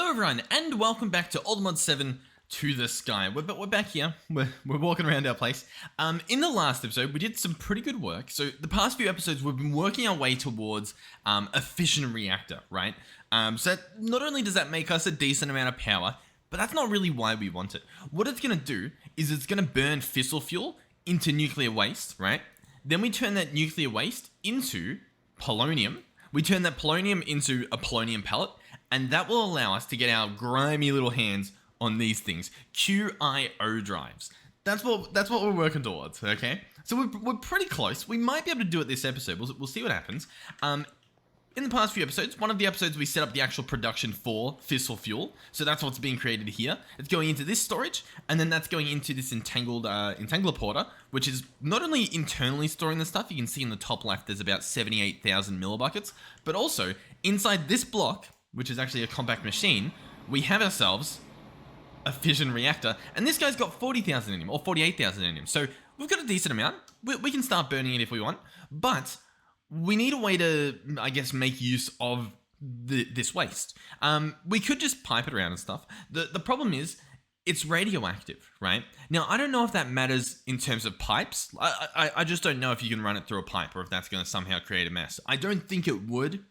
Hello everyone, and welcome back to Old Mod 7 to the Sky. We're back here. We're walking around our place. In the last episode, we did some pretty good work. So the past few episodes, we've been working our way towards a fission reactor, right? So not only does that make us a decent amount of power, but that's not really why we want it. What it's going to do is it's going to burn fissile fuel into nuclear waste, right? Then we turn that nuclear waste into polonium. We turn that polonium into a polonium pellet, and that will allow us to get our grimy little hands on these things, QIO drives. That's what we're working towards, okay? So we're pretty close. We might be able to do it this episode. We'll see what happens. In the past few episodes, one of the episodes we set up the actual production for fissile fuel. So that's what's being created here. It's going into this storage, and then that's going into this entangler porter, which is not only internally storing the stuff. You can see in the top left there's about 78,000 millibuckets, but also inside this block, which is actually a compact machine, we have ourselves a fission reactor, and this guy's got 40,000 in him, or 48,000 in him. So we've got a decent amount. We can start burning it if we want, but we need a way to, I guess, make use of this waste. We could just pipe it around and stuff. The problem is, it's radioactive, right? Now, I don't know if that matters in terms of pipes. I just don't know if you can run it through a pipe, or if that's going to somehow create a mess. I don't think it would,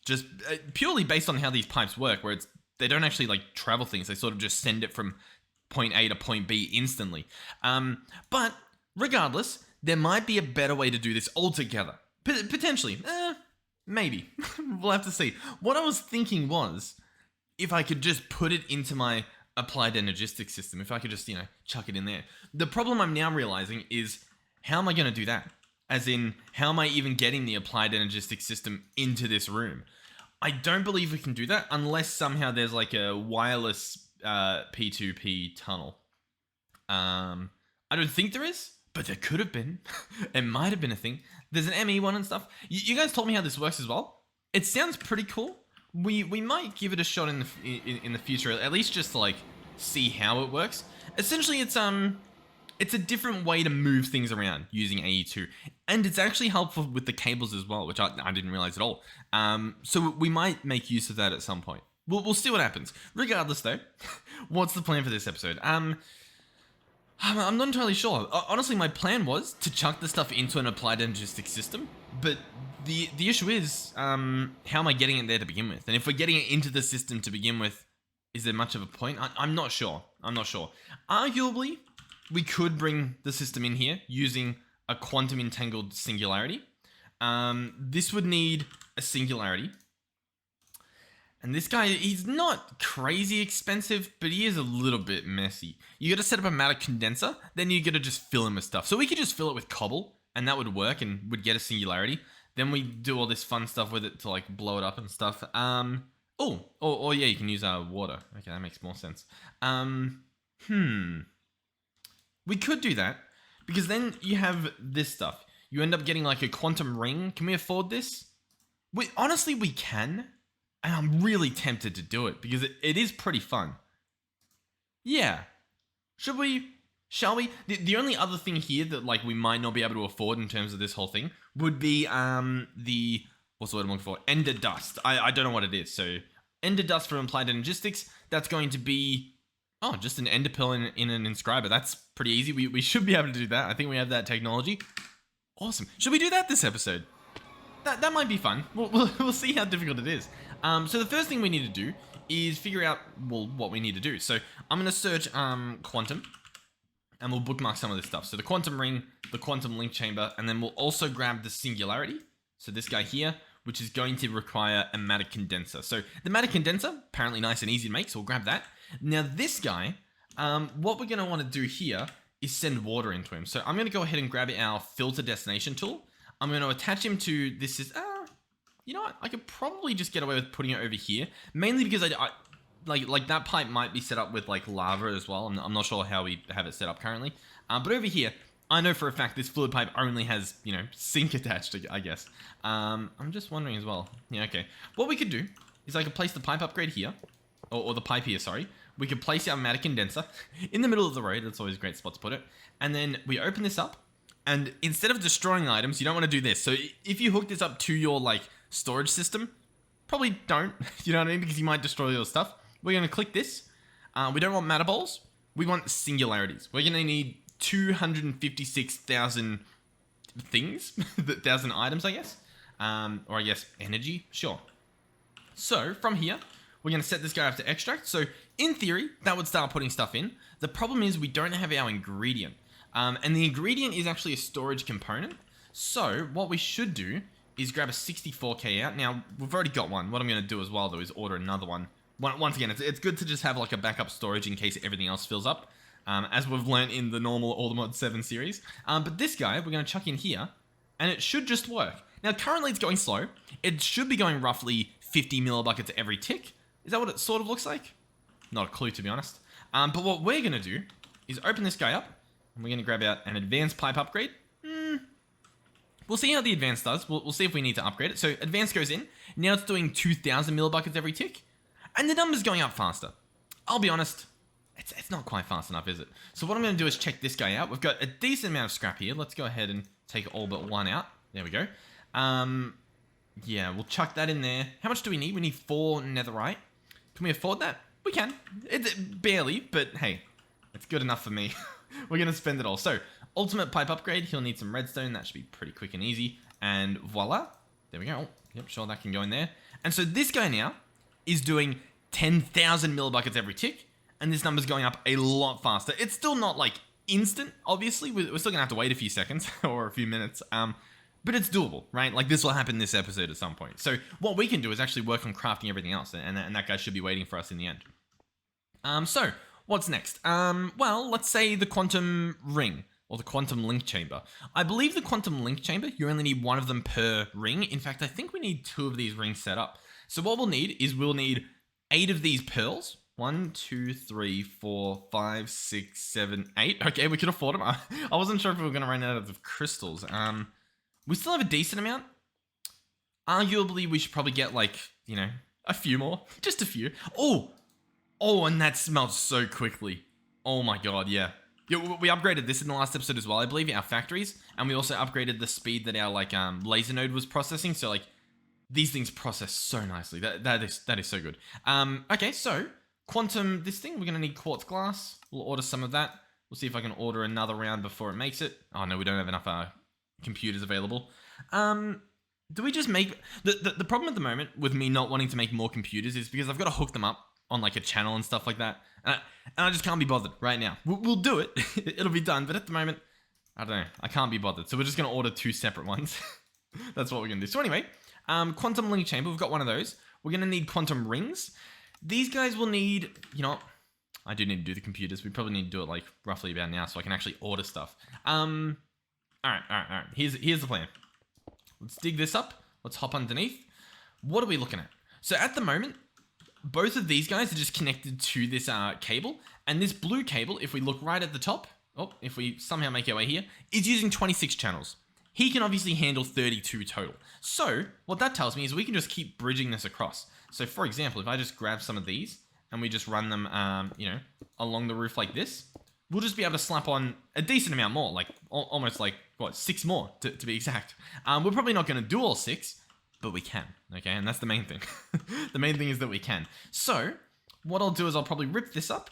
just purely based on how these pipes work, where they don't actually like travel things. They sort of just send it from point A to point B instantly. But regardless, there might be a better way to do this altogether. Potentially. Maybe. We'll have to see. What I was thinking was, if I could just put it into my applied energistics system, if I could just, chuck it in there. The problem I'm now realizing is, how am I going to do that? As in, how am I even getting the applied energistics system into this room? I don't believe we can do that unless somehow there's like a wireless P2P tunnel. I don't think there is, but there could have been. It might have been a thing. There's an ME one and stuff. You guys told me how this works as well. It sounds pretty cool. We might give it a shot in the future, at least just to like see how it works. Essentially, it's a different way to move things around using AE2, and it's actually helpful with the cables as well, which I didn't realize at all. So we might make use of that at some point. We'll see what happens. Regardless, though, what's the plan for this episode? I'm not entirely sure. Honestly, my plan was to chuck the stuff into an applied energistics system, but the issue is, how am I getting it there to begin with? And if we're getting it into the system to begin with, is there much of a point? I'm not sure. Arguably, we could bring the system in here using a quantum entangled singularity. This would need a singularity. And this guy, he's not crazy expensive, but he is a little bit messy. You got to set up a matter condenser, then you got to just fill him with stuff. So we could just fill it with cobble, and that would work and would get a singularity. Then we do all this fun stuff with it to like blow it up and stuff. Or yeah, you can use water. Okay, that makes more sense. We could do that, because then you have this stuff. You end up getting like a quantum ring. Can we afford this? Honestly, we can. And I'm really tempted to do it, because it is pretty fun. Yeah. Shall we? The only other thing here that like we might not be able to afford in terms of this whole thing would be what's the word I'm looking for? Ender dust. I don't know what it is. So ender dust from applied energistics. That's going to be just an ender pill in an inscriber. That's pretty easy. We should be able to do that. I think we have that technology. Awesome. Should we do that this episode? That might be fun. We'll see how difficult it is. So the first thing we need to do is figure out, what we need to do. So I'm going to search quantum, and we'll bookmark some of this stuff. So the quantum ring, the quantum link chamber, and then we'll also grab the singularity. So this guy here, which is going to require a matter condenser. So the matter condenser, apparently nice and easy to make, so we'll grab that. Now this guy, what we're going to want to do here is send water into him. So I'm going to go ahead and grab our filter destination tool. I'm going to attach him to this. You know what? I could probably just get away with putting it over here, mainly because I like that pipe might be set up with like lava as well. I'm not sure how we have it set up currently. But over here, I know for a fact this fluid pipe only has, sink attached, I guess. I'm just wondering as well. Yeah, okay. What we could do is I could place the pipe upgrade here, or the pipe here, sorry. We could place our matter condenser in the middle of the road. That's always a great spot to put it. And then we open this up, and instead of destroying items, you don't want to do this. So if you hook this up to your like storage system, probably don't, you know what I mean? Because you might destroy your stuff. we're going to click this. We don't want matter balls. We want singularities. We're going to need 256,000 things, 1,000 items, I guess. Or I guess energy, sure. So from here, we're going to set this guy up to extract. So in theory, that would start putting stuff in. The problem is we don't have our ingredient. And the ingredient is actually a storage component. So what we should do is grab a 64k out. Now, we've already got one. What I'm going to do as well, though, is order another one. Once again, it's good to just have like a backup storage in case everything else fills up, as we've learned in the normal Ultimate 7 series. But this guy, we're going to chuck in here, and it should just work. Now, currently it's going slow. It should be going roughly 50 millibuckets every tick. Is that what it sort of looks like? Not a clue, to be honest. But what we're going to do is open this guy up, and we're going to grab out an advanced pipe upgrade. We'll see how the advanced does. We'll see if we need to upgrade it. So advanced goes in. Now it's doing 2,000 millibuckets every tick. And the number's going up faster. I'll be honest, it's not quite fast enough, is it? So what I'm going to do is check this guy out. We've got a decent amount of scrap here. Let's go ahead and take all but one out. There we go. Yeah, we'll chuck that in there. How much do we need? We need 4 netherite. Can we afford that? We can. It's barely, but hey, it's good enough for me. We're going to spend it all. So, ultimate pipe upgrade. He'll need some redstone. That should be pretty quick and easy. And voila. There we go. Oh, yep, sure, that can go in there. And so this guy now is doing 10,000 millibuckets every tick. And this number's going up a lot faster. It's still not like instant, obviously. We're still going to have to wait a few seconds or a few minutes. But it's doable, right? Like this will happen this episode at some point. So what we can do is actually work on crafting everything else. And that guy should be waiting for us in the end. So what's next? Well, let's say the quantum ring or the quantum link chamber. I believe the quantum link chamber, you only need 1 of them per ring. In fact, I think we need 2 of these rings set up. So what we'll need is 8 of these pearls. 1, 2, 3, 4, 5, 6, 7, 8. Okay, we can afford them. I wasn't sure if we were going to run out of crystals. We still have a decent amount. Arguably, we should probably get like, you know, a few more. Just a few. Oh, and that smells so quickly. Oh my god, yeah. We upgraded this in the last episode as well, I believe, our factories. And we also upgraded the speed that our like laser node was processing. So like, these things process so nicely. That is so good. Okay, so quantum, this thing, we're going to need quartz glass. We'll order some of that. We'll see if I can order another round before it makes it. Oh no, we don't have enough computers available. Do we just make... The problem at the moment with me not wanting to make more computers is because I've got to hook them up on like a channel and stuff like that. And I just can't be bothered right now. We'll do it. It'll be done. But at the moment, I don't know. I can't be bothered. So we're just going to order 2 separate ones. That's what we're going to do. So anyway, quantum link chamber. We've got one of those. We're going to need quantum rings. These guys will need... You know what? I do need to do the computers. We probably need to do it like roughly about now so I can actually order stuff. All right. Here's the plan. Let's dig this up. Let's hop underneath. What are we looking at? So at the moment, both of these guys are just connected to this cable. And this blue cable, if we look right at the top, if we somehow make our way here, is using 26 channels. He can obviously handle 32 total. So what that tells me is we can just keep bridging this across. So for example, if I just grab some of these and we just run them, you know, along the roof like this, we'll just be able to slap on a decent amount more, like almost like, what, 6 more to be exact. We're probably not going to do all 6, but we can, okay? And that's the main thing. The main thing is that we can. So what I'll do is I'll probably rip this up,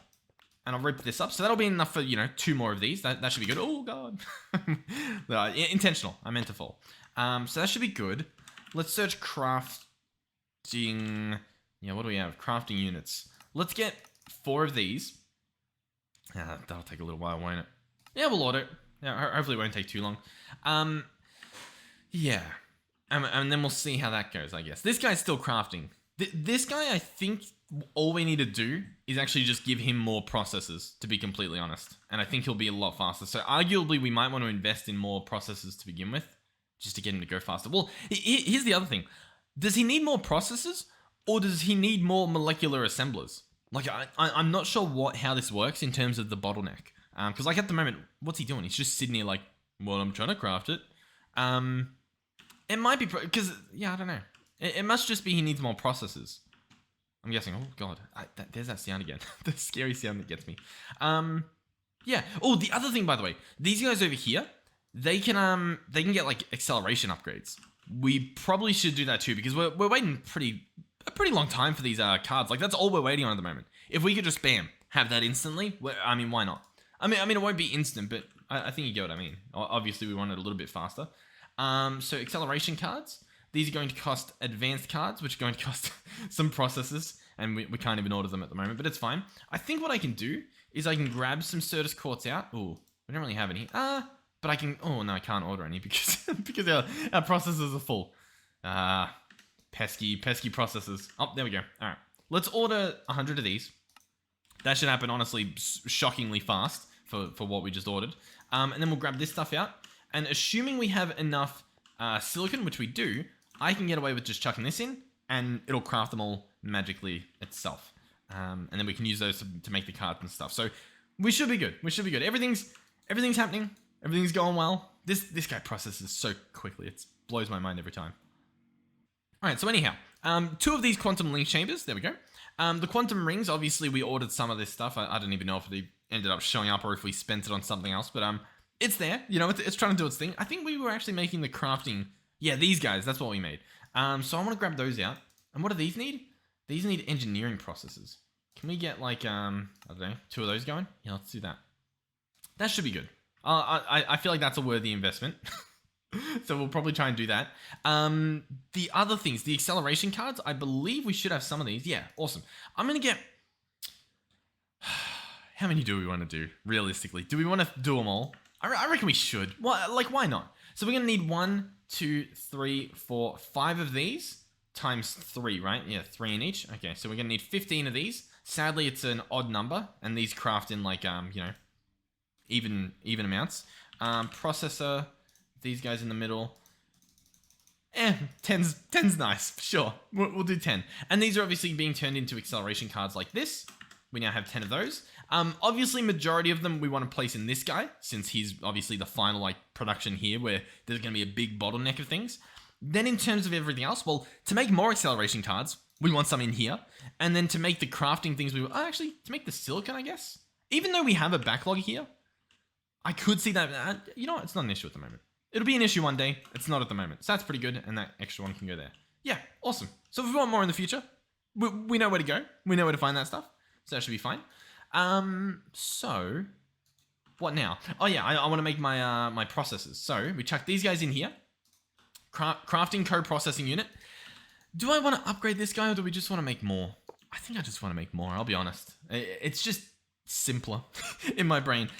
and I'll rip this up. So that'll be enough for, you know, 2 more of these. That should be good. Oh, God. Intentional. I meant to fall. So that should be good. Let's search crafting. Yeah, what do we have? Crafting units. Let's get 4 of these. That'll take a little while, won't it? Yeah, we'll order it. Yeah, hopefully it won't take too long. Yeah. And then we'll see how that goes, I guess. This guy's still crafting. This guy, I think all we need to do is actually just give him more processors, to be completely honest. And I think he'll be a lot faster. So arguably, we might want to invest in more processors to begin with, just to get him to go faster. Well, here's the other thing. Does he need more processors, or does he need more molecular assemblers? Like, I'm not sure how this works in terms of the bottleneck. Because, like, at the moment, what's he doing? He's just sitting here like, well, I'm trying to craft it. It might be... Because, yeah, I don't know. It must just be he needs more processors. I'm guessing. Oh, God. There's that sound again. The scary sound that gets me. Yeah. Oh, the other thing, by the way. These guys over here, they can get, like, acceleration upgrades. We probably should do that, too, because we're waiting pretty a pretty long time for these cards. Like, that's all we're waiting on at the moment. If we could just, bam, have that instantly, I mean, why not? I mean, it won't be instant, but I think you get what I mean. Obviously, we want it a little bit faster. So acceleration cards. These are going to cost advanced cards, which are going to cost some processors, and we can't even order them at the moment, but it's fine. I think what I can do is I can grab some Certus quartz out. Oh, we don't really have any. But I can... Oh, no, I can't order any because because our processors are full. Pesky processors. Oh, there we go. All right. Let's order 100 of these. That should happen, honestly, shockingly fast for what we just ordered. And then we'll grab this stuff out. And assuming we have enough silicon, which we do, I can get away with just chucking this in, and it'll craft them all magically itself. And then we can use those to make the cards and stuff. So we should be good. We should be good. Everything's happening. Everything's going well. This guy processes so quickly. It blows my mind every time. All right, so anyhow, 2 of these quantum link chambers. There we go. The quantum rings, obviously, we ordered some of this stuff. I don't even know if it ended up showing up or if we spent it on something else, but it's there. You know, it's trying to do its thing. I think we were actually making the crafting. Yeah, these guys, that's what we made. So I want to grab those out. And what do these need? These need engineering processes. Can we get, like, I don't know, 2 of those going? Yeah, let's do that. That should be good. I feel like that's a worthy investment. So we'll probably try and do that. The other things, the acceleration cards, I believe we should have some of these. Yeah, awesome. I'm going to get... How many do we want to do, realistically? Do we want to do them all? I reckon we should. Why not? So we're going to need 1, 2, 3, 4, 5 of these times 3, right? Yeah, 3 in each. Okay, so we're going to need 15 of these. Sadly, it's an odd number, and these craft in, like, you know, even amounts. Processor, these guys in the middle. 10's nice, sure. We'll do 10. And these are obviously being turned into acceleration cards like this. We now have 10 of those. Obviously, majority of them we want to place in this guy, since he's obviously the final, like, production here, where there's going to be a big bottleneck of things. Then in terms of everything else, well, to make more acceleration cards, we want some in here. And then to make the crafting things, actually, to make the silicon, I guess. Even though we have a backlog here, I could see that, you know what, it's not an issue at the moment. It'll be an issue one day, it's not at the moment. So that's pretty good, and that extra one can go there. Yeah, awesome. So if we want more in the future, we know where to go. We know where to find that stuff. So that should be fine. So, what now? Oh yeah, I want to make my my processors. So, we chuck these guys in here. Crafting co-processing unit. Do I want to upgrade this guy, or do we just want to make more? I think I just want to make more, I'll be honest. It's just simpler in my brain.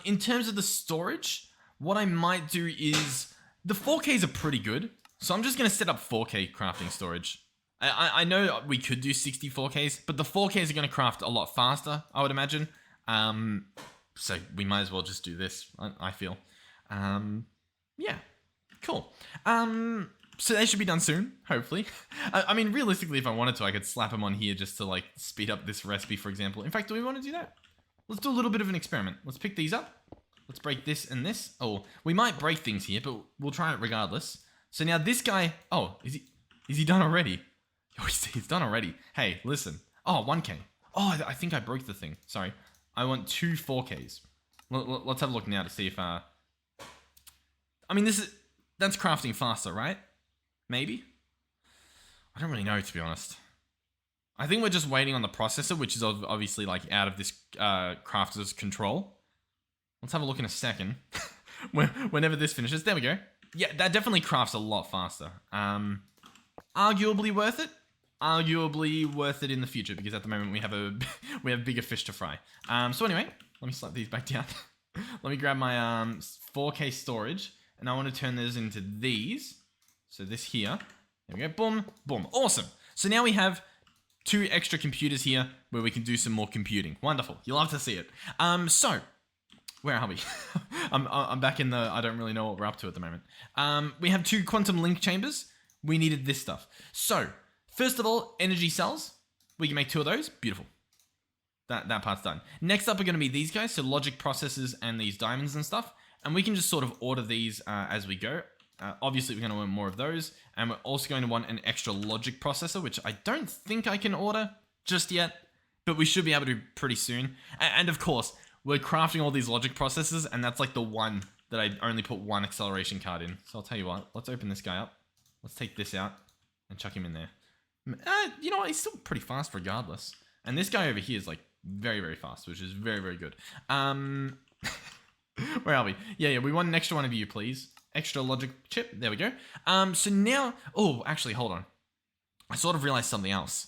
In terms of the storage, what I might do is... The 4Ks are pretty good, so I'm just going to set up 4K crafting storage. I know we could do 64Ks, but the 4Ks are going to craft a lot faster, I would imagine. So we might as well just do this, I feel. Yeah, cool. So they should be done soon, hopefully. I mean, realistically, if I wanted to, I could slap them on here just to, like, speed up this recipe, for example. In fact, do we want to do that? Let's do a little bit of an experiment. Let's pick these up. Let's break this and this. Oh, we might break things here, but we'll try it regardless. So now this guy... Oh, is he done already? Oh, he's done already. Hey, listen. Oh, 1K. Oh, I think I broke the thing. Sorry. I want 2 4Ks. Let's have a look now to see if... I mean, that's crafting faster, right? Maybe? I don't really know, to be honest. I think we're just waiting on the processor, which is obviously, like, out of this crafter's control. Let's have a look in a second. Whenever this finishes. There we go. Yeah, that definitely crafts a lot faster. Arguably worth it. Arguably worth it in the future, because at the moment we have bigger fish to fry. So anyway, let me slap these back down. Let me grab my 4K storage, and I want to turn those into these. So this here. There we go. Boom, boom. Awesome. So now we have 2 extra computers here where we can do some more computing. Wonderful. You'll love to see it. So, where are we? I'm back in the... I don't really know what we're up to at the moment. We have 2 quantum link chambers. We needed this stuff. So, first of all, energy cells. We can make 2 of those. Beautiful. That part's done. Next up are going to be these guys. So, logic processors and these diamonds and stuff. And we can just sort of order these as we go. Obviously, we're going to want more of those. And we're also going to want an extra logic processor, which I don't think I can order just yet. But we should be able to pretty soon. And of course, we're crafting all these logic processors. And that's like the one that I only put 1 acceleration card in. So I'll tell you what. Let's open this guy up. Let's take this out and chuck him in there. You know what? He's still pretty fast regardless. And this guy over here is like very, very fast, which is very, very good. Where are we? Yeah, we want an extra one of you, please. Extra logic chip. There we go. So now, oh, actually, hold on. I sort of realized something else.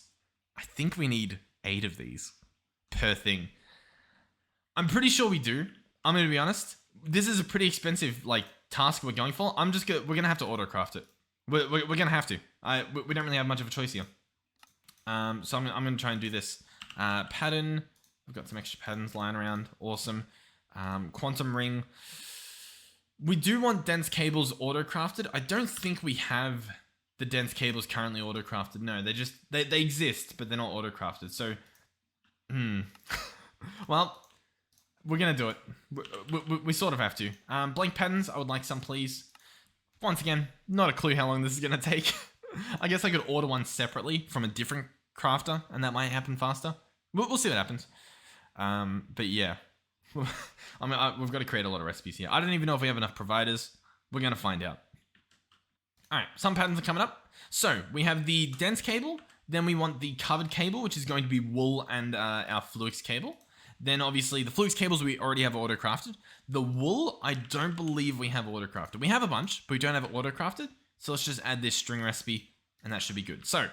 I think we need 8 of these per thing. I'm pretty sure we do. I'm going to be honest. This is a pretty expensive like task we're going for. We're going to have to autocraft it. We're going to have to. We don't really have much of a choice here. So I'm going to try and do this. Pattern. We've got some extra patterns lying around. Awesome. Quantum ring. We do want dense cables auto-crafted. I don't think we have the dense cables currently auto-crafted. No, they exist, but they're not auto-crafted. So, well, we're going to do it. We sort of have to. Blank patterns, I would like some, please. Once again, not a clue how long this is going to take. I guess I could order one separately from a different crafter, and that might happen faster. We'll see what happens. But yeah. We've got to create a lot of recipes here. I don't even know if we have enough providers. We're going to find out. Alright, some patterns are coming up. So, we have the dense cable. Then we want the covered cable, which is going to be wool and our fluix cable. Then obviously the fluix cables we already have auto-crafted. The wool, I don't believe we have auto-crafted. We have a bunch, but we don't have it auto-crafted. So let's just add this string recipe and that should be good. So,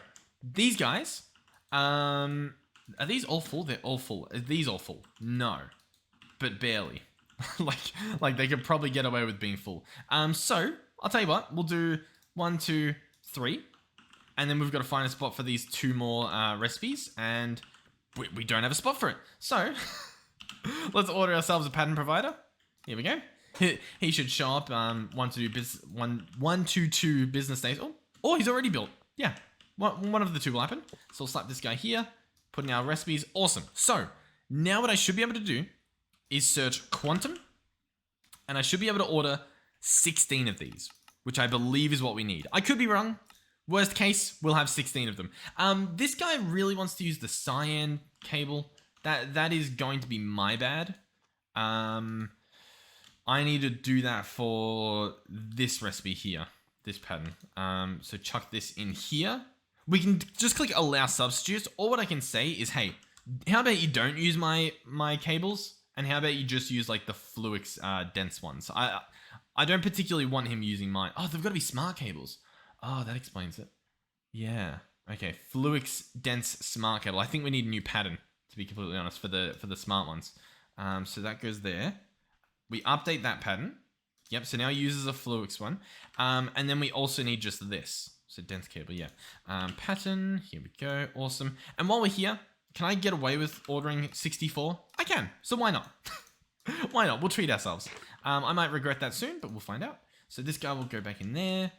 these guys, are these all full? They're all full. Are these all full? No. But barely. like they could probably get away with being full. So, I'll tell you what, we'll do 1, 2, 3. And then we've got to find a spot for these 2 more recipes. And we don't have a spot for it. So, let's order ourselves a pattern provider. Here we go. He should show up 122 business days. Oh, he's already built. Yeah, one of the 2 will happen. So we'll slap this guy here, put in our recipes. Awesome. So now what I should be able to do is search quantum, and I should be able to order 16 of these, which I believe is what we need. I could be wrong. Worst case, we'll have 16 of them. This guy really wants to use the cyan cable. That is going to be my bad. I need to do that for this recipe here, this pattern. So chuck this in here. We can just click allow substitutes, or what I can say is, hey, how about you don't use my cables, and how about you just use like the fluix dense ones? I don't particularly want him using mine. Oh, they've got to be smart cables. Oh, that explains it. Yeah. Okay, fluix dense smart cable. I think we need a new pattern, to be completely honest, for the smart ones. So that goes there. We update that pattern. Yep, so now it uses a fluix one. And then we also need just this. So dense cable, yeah. Pattern, here we go, awesome. And while we're here, can I get away with ordering 64? I can, so why not? Why not? We'll treat ourselves. I might regret that soon, but we'll find out. So this guy will go back in there.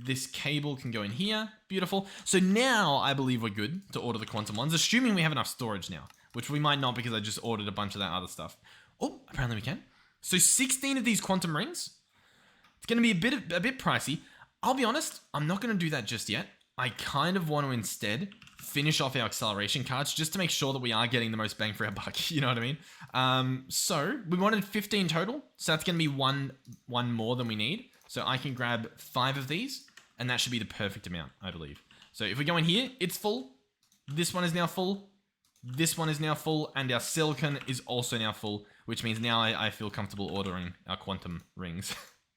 This cable can go in here. Beautiful. So now I believe we're good to order the quantum ones, assuming we have enough storage now, which we might not because I just ordered a bunch of that other stuff. Oh, apparently we can. So 16 of these quantum rings. It's going to be a bit pricey. I'll be honest, I'm not going to do that just yet. I kind of want to instead finish off our acceleration cards just to make sure that we are getting the most bang for our buck. You know what I mean? So we wanted 15 total. So that's going to be one more than we need. So I can grab 5 of these and that should be the perfect amount, I believe. So if we go in here, it's full. This one is now full. This one is now full, and our silicon is also now full, which means now I feel comfortable ordering our quantum rings.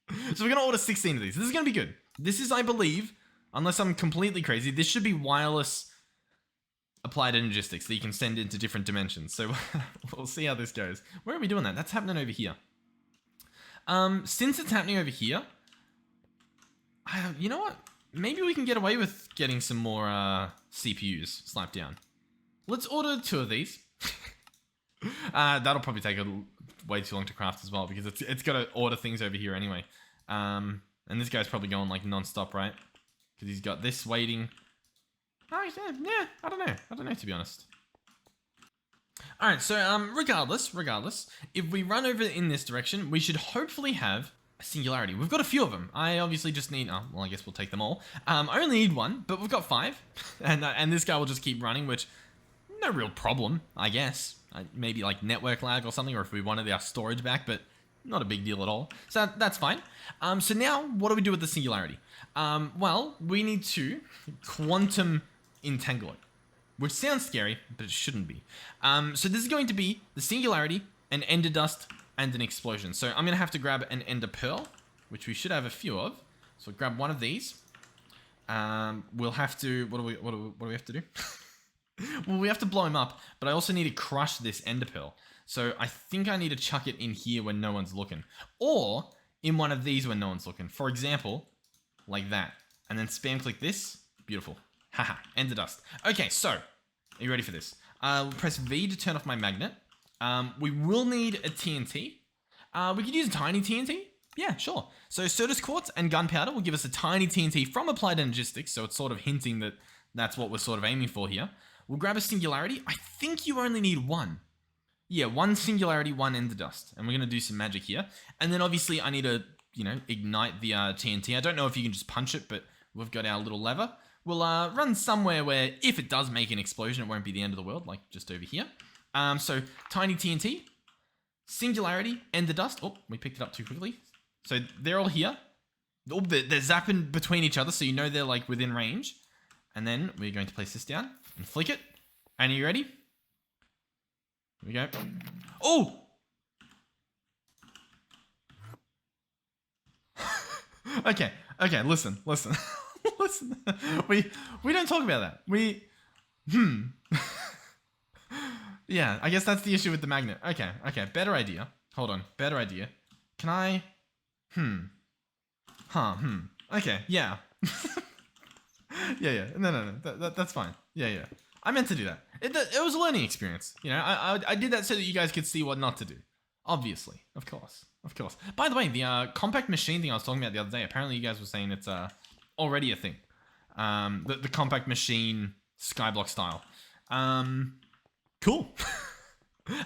So we're going to order 16 of these. This is going to be good. This is, I believe, unless I'm completely crazy, this should be wireless applied energistics that you can send into different dimensions. So we'll see how this goes. Where are we doing that? That's happening over here. Since it's happening over here, you know what? Maybe we can get away with getting some more CPUs slapped down. Let's order 2 of these. That'll probably take way too long to craft as well because it's got to order things over here anyway. And this guy's probably going like non-stop, right? Because he's got this waiting. Oh, yeah, I don't know. I don't know, to be honest. All right, so regardless, if we run over in this direction, we should hopefully have a singularity. We've got a few of them. I obviously just need, well, I guess we'll take them all. I only need 1, but we've got 5. And this guy will just keep running, which... no real problem, I guess. Maybe like network lag or something, or if we wanted our storage back, but not a big deal at all. So that's fine. So now what do we do with the singularity? Well, we need to quantum entangle it, which sounds scary, but it shouldn't be. So this is going to be the singularity, an ender dust, and an explosion. So I'm going to have to grab an ender pearl, which we should have a few of. So grab one of these. We'll have to, what do we have to do? Well, we have to blow him up, but I also need to crush this ender pearl. So I think I need to chuck it in here when no one's looking. Or in one of these when no one's looking. For example, like that. And then spam click this. Beautiful. Haha, ender dust. Okay, so, are you ready for this? We'll press V to turn off my magnet. We will need a TNT. We could use a tiny TNT. Yeah, sure. So Sildur quartz and gunpowder will give us a tiny TNT from applied energistics, so it's sort of hinting that that's what we're sort of aiming for here. We'll grab a singularity. I think you only need one. Yeah, one singularity, one ender dust. And we're going to do some magic here. And then obviously I need to, ignite the TNT. I don't know if you can just punch it, but we've got our little lever. We'll run somewhere where if it does make an explosion, it won't be the end of the world, like just over here. So tiny TNT, singularity, ender dust. Oh, we picked it up too quickly. So they're all here. Oh, they're zapping between each other, so you know they're like within range. And then we're going to place this down and flick it. And are you ready? Here we go. Oh! Okay, listen. Listen. We don't talk about that. Yeah, I guess that's the issue with the magnet. Okay, better idea. Hold on, better idea. Can I... Okay, yeah. Yeah. No. That's fine. Yeah. I meant to do that. It was a learning experience. I did that so that you guys could see what not to do. Obviously. Of course. By the way, the compact machine thing I was talking about the other day, apparently you guys were saying it's already a thing. The compact machine skyblock style. Cool.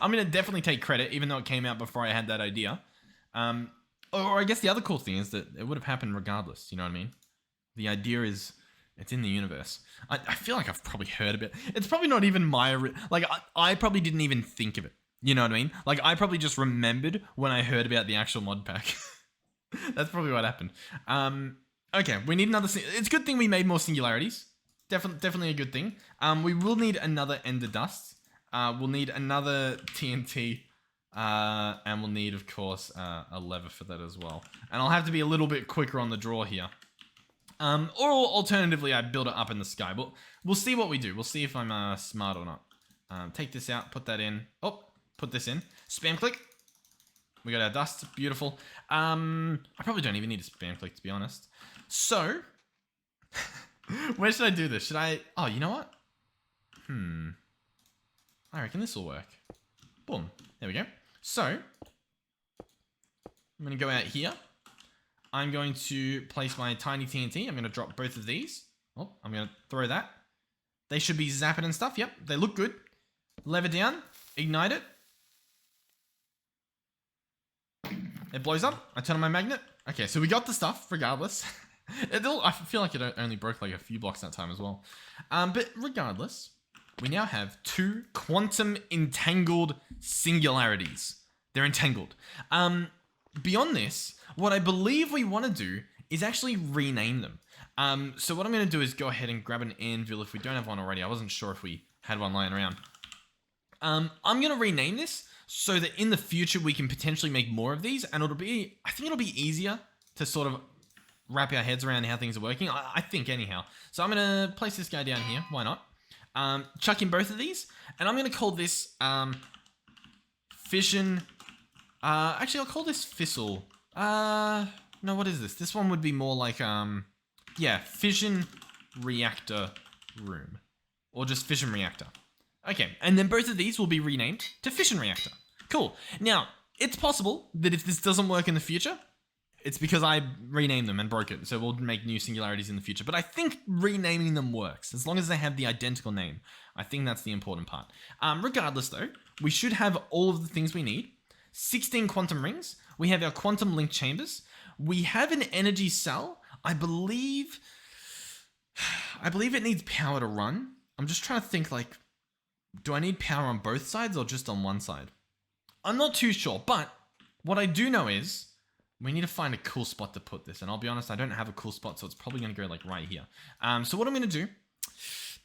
I'm going to definitely take credit, even though it came out before I had that idea. Or I guess the other cool thing is that it would have happened regardless. You know what I mean? The idea is... it's in the universe. I feel like I've probably heard of it. It's probably not even I probably didn't even think of it. You know what I mean? Like, I probably just remembered when I heard about the actual mod pack. That's probably what happened. Okay, we need another... it's a good thing we made more singularities. Definitely a good thing. We will need another ender dust. We'll need another TNT. And we'll need, of course, a lever for that as well. And I'll have to be a little bit quicker on the draw here. Or alternatively, I build it up in the sky. But we'll see what we do. We'll see if I'm smart or not. Take this out, put that in. Oh, put this in. Spam click. We got our dust. Beautiful. I probably don't even need a spam click, to be honest. So, where should I do this? Should I... oh, you know what? I reckon this will work. Boom. There we go. So, I'm going to go out here. I'm going to place my tiny TNT. I'm going to drop both of these. Oh, I'm going to throw that. They should be zapping and stuff. Yep, they look good. Lever down. Ignite it. It blows up. I turn on my magnet. Okay, so we got the stuff, regardless. I feel like it only broke like a few blocks that time as well. But regardless, we now have 2 quantum entangled singularities. They're entangled. Beyond this, what I believe we want to do is actually rename them. So what I'm going to do is go ahead and grab an anvil if we don't have one already. I wasn't sure if we had one lying around. I'm going to rename this so that in the future we can potentially make more of these, and I think it'll be easier to sort of wrap our heads around how things are working. I think anyhow. So I'm going to place this guy down here. Why not? Chuck in both of these, and I'm going to call this fission. Actually, I'll call this fissile. No, what is this? This one would be more like yeah, fission reactor room, or just fission reactor. Okay, and then both of these will be renamed to fission reactor. Cool. Now, it's possible that if this doesn't work in the future, it's because I renamed them and broke it, so we'll make new singularities in the future. But I think renaming them works, as long as they have the identical name. I think that's the important part. Regardless, though, we should have all of the things we need. 16 quantum rings. We have our quantum link chambers. We have an energy cell. I believe it needs power to run. I'm just trying to think, like, do I need power on both sides or just on one side? I'm not too sure, but What I do know is we need to find a cool spot to put this. And I'll be honest, I don't have a cool spot, so it's probably going to go like right here. So what I'm going to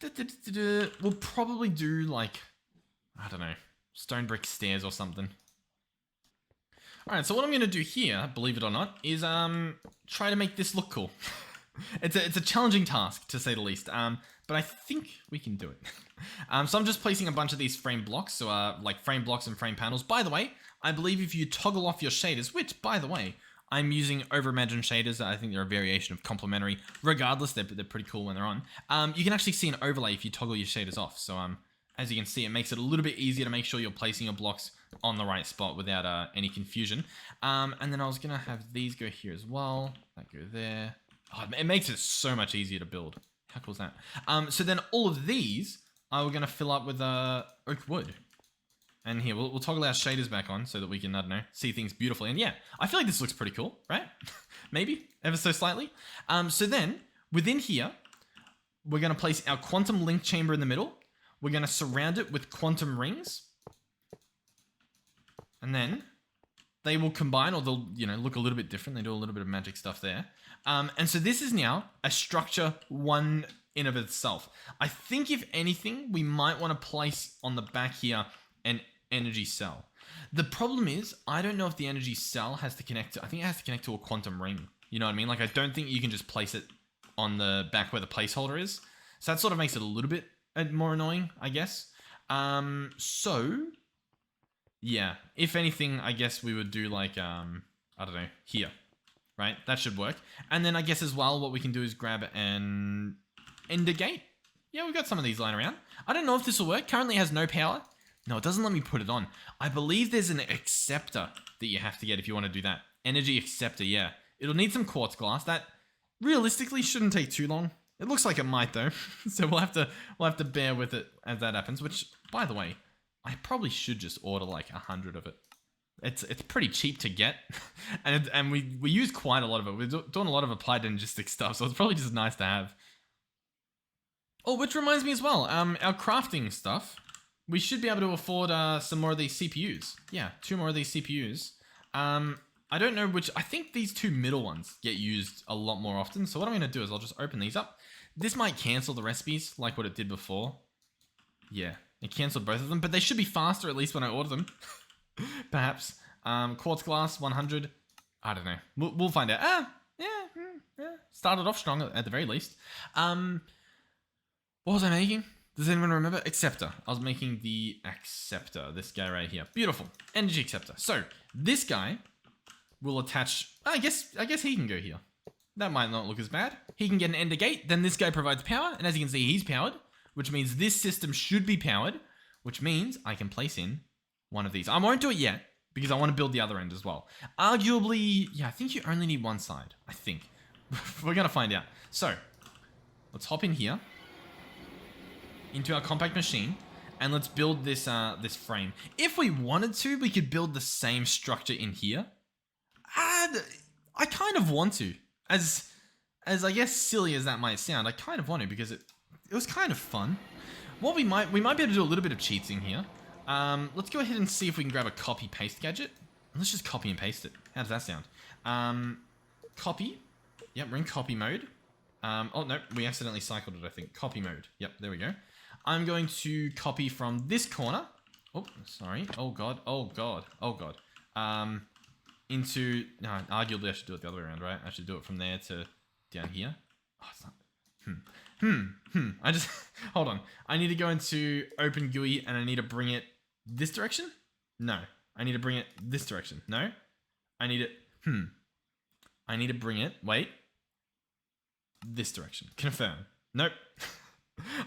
do, we'll probably do like, I don't know, stone brick stairs or something. All right, so what I'm going to do here, believe it or not, is try to make this look cool. It's a challenging task, to say the least, but I think we can do it. So I'm just placing a bunch of these frame blocks, so like frame blocks and frame panels. By the way, I believe if you toggle off your shaders, which, by the way, I'm using overimagined shaders. I think they're a variation of complementary. Regardless, they're pretty cool when they're on. You can actually see an overlay if you toggle your shaders off. So as you can see, it makes it a little bit easier to make sure you're placing your blocks on the right spot without any confusion. And then I was going to have these go here as well. That go there. Oh, it makes it so much easier to build. How cool is that? So then all of these, we're going to fill up with oak wood. And here, we'll toggle our shaders back on so that we can, I don't know, see things beautifully. And yeah, I feel like this looks pretty cool, right? Maybe, ever so slightly. So then, within here, we're going to place our quantum link chamber in the middle. We're going to surround it with quantum rings. And then they will combine, or they'll, look a little bit different. They do a little bit of magic stuff there. And so this is now a structure one in of itself. I think if anything, we might want to place on the back here an energy cell. The problem is, I don't know if the energy cell has to connect to, I think it has to connect to a quantum ring. You know what I mean? Like, I don't think you can just place it on the back where the placeholder is. So that sort of makes it a little bit more annoying, I guess. So, yeah, if anything, I guess we would do like, I don't know, here, right? That should work. And then I guess as well, what we can do is grab an ender gate. Yeah, we've got some of these lying around. I don't know if this will work. Currently it has no power. No, it doesn't let me put it on. I believe there's an acceptor that you have to get if you want to do that. Energy acceptor, yeah. It'll need some quartz glass. That realistically shouldn't take too long. It looks like it might though. So we'll have to bear with it as that happens, which, by the way, I probably should just order like 100 of it. It's pretty cheap to get. and we use quite a lot of it. We're doing a lot of applied energistic stuff, so it's probably just nice to have. Oh, which reminds me as well, our crafting stuff. We should be able to afford some more of these CPUs. Yeah, 2 more of these CPUs. I don't know which... I think these 2 middle ones get used a lot more often. So what I'm going to do is I'll just open these up. This might cancel the recipes like what it did before. Yeah, it canceled both of them. But they should be faster at least when I order them. Perhaps. Quartz glass, 100. I don't know. We'll find out. Yeah. Started off strong at the very least. What was I making? Does anyone remember? Acceptor. I was making the acceptor. This guy right here. Beautiful. Energy acceptor. So, this guy will attach... I guess he can go here. That might not look as bad. He can get an ender gate. Then this guy provides power. And as you can see, he's powered. Which means this system should be powered. Which means I can place in one of these. I won't do it yet. Because I want to build the other end as well. Arguably... Yeah, I think you only need one side. I think. We're going to find out. So, let's hop in here. Into our compact machine, and let's build this this frame. If we wanted to, we could build the same structure in here. And I kind of want to. As I guess silly as that might sound, I kind of want to because it was kind of fun. What we might be able to do a little bit of cheating here. Let's go ahead and see if we can grab a copy paste gadget. Let's just copy and paste it. How does that sound? Copy. Yep, we're in copy mode. Oh no, we accidentally cycled it, I think. Copy mode. Yep, there we go. I'm going to copy from this corner. Oh, sorry. Oh god. Into... No, arguably I should do it the other way around, right? I should do it from there to down here. Oh, it's not... I just... Hold on. I need to go into Open GUI and I need to bring it this direction? No. I need to bring it this direction. No? I need it... I need to bring it... Wait. This direction. Confirm. Nope.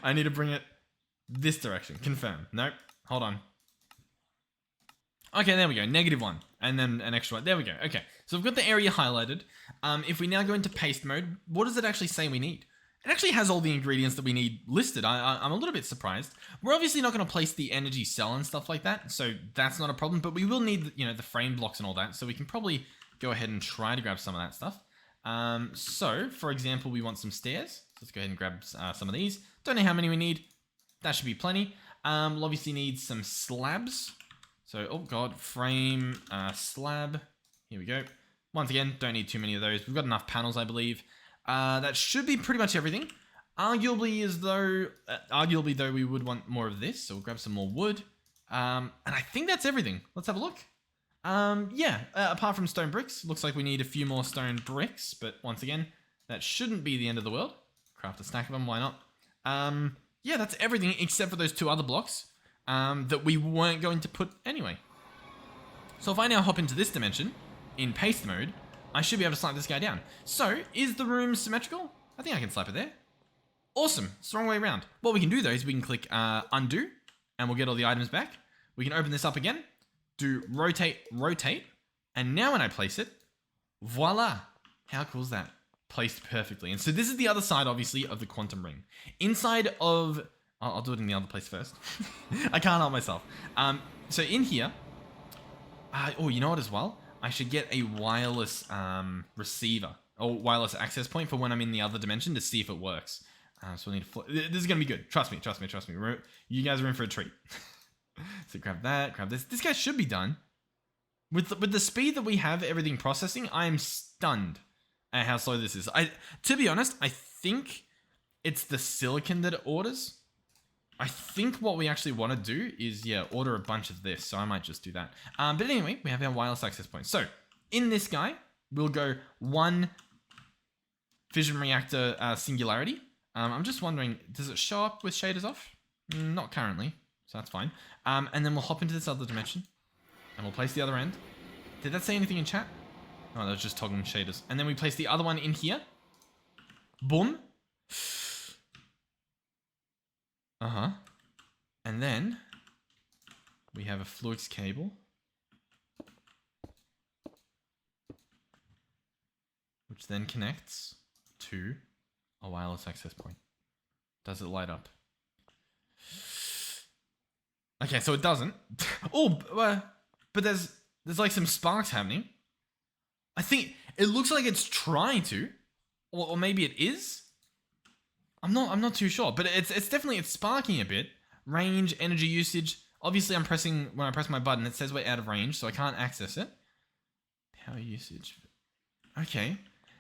I need to bring it this direction. Confirm. Nope. Hold on. Okay, there we go. -1. And then an extra one. There we go. Okay. So we've got the area highlighted. If we now go into paste mode, what does it actually say we need? It actually has all the ingredients that we need listed. I'm a little bit surprised. We're obviously not going to place the energy cell and stuff like that, so that's not a problem. But we will need, the frame blocks and all that, so we can probably go ahead and try to grab some of that stuff. So, for example, we want some stairs. Let's go ahead and grab some of these. Don't know how many we need. That should be plenty. We'll obviously need some slabs. So, oh god, frame, slab. Here we go. Once again, don't need too many of those. We've got enough panels, I believe. That should be pretty much everything. Arguably though, we would want more of this. So we'll grab some more wood. And I think that's everything. Let's have a look. Apart from stone bricks, looks like we need a few more stone bricks. But once again, that shouldn't be the end of the world. Craft a stack of them, why not? Yeah, that's everything except for those 2 other blocks that we weren't going to put anyway. So if I now hop into this dimension in paste mode, I should be able to slap this guy down. So, is the room symmetrical? I think I can slap it there. Awesome. It's the wrong way around. What we can do though is we can click undo and we'll get all the items back. We can open this up again, do rotate, and now when I place it, voila. How cool is that? Placed perfectly. And so this is the other side, obviously, of the quantum ring. Inside of... I'll do it in the other place first. I can't help myself. So in here... oh, you know what as well? I should get a wireless receiver or wireless access point for when I'm in the other dimension to see if it works. So we need to... This is going to be good. Trust me. You guys are in for a treat. So grab that, grab this. This guy should be done. With the speed that we have everything processing, I am stunned at how slow this is. To be honest, I think it's the silicon that it orders. I think what we actually want to do is, order a bunch of this. So I might just do that. But anyway, we have our wireless access point. So in this guy, we'll go 1 fission reactor singularity. I'm just wondering, does it show up with shaders off? Not currently, so that's fine. And then we'll hop into this other dimension and we'll place the other end. Did that say anything in chat? Oh, that was just toggling shaders. And then we place the other one in here. Boom. And then we have a flux cable, which then connects to a wireless access point. Does it light up? Okay, so it doesn't. Oh, but there's like some sparks happening. I think it looks like it's trying to, or maybe it is. I'm not too sure, but it's definitely sparking a bit. Range, energy usage. Obviously, when I press my button, it says we're out of range, so I can't access it. Power usage. Okay.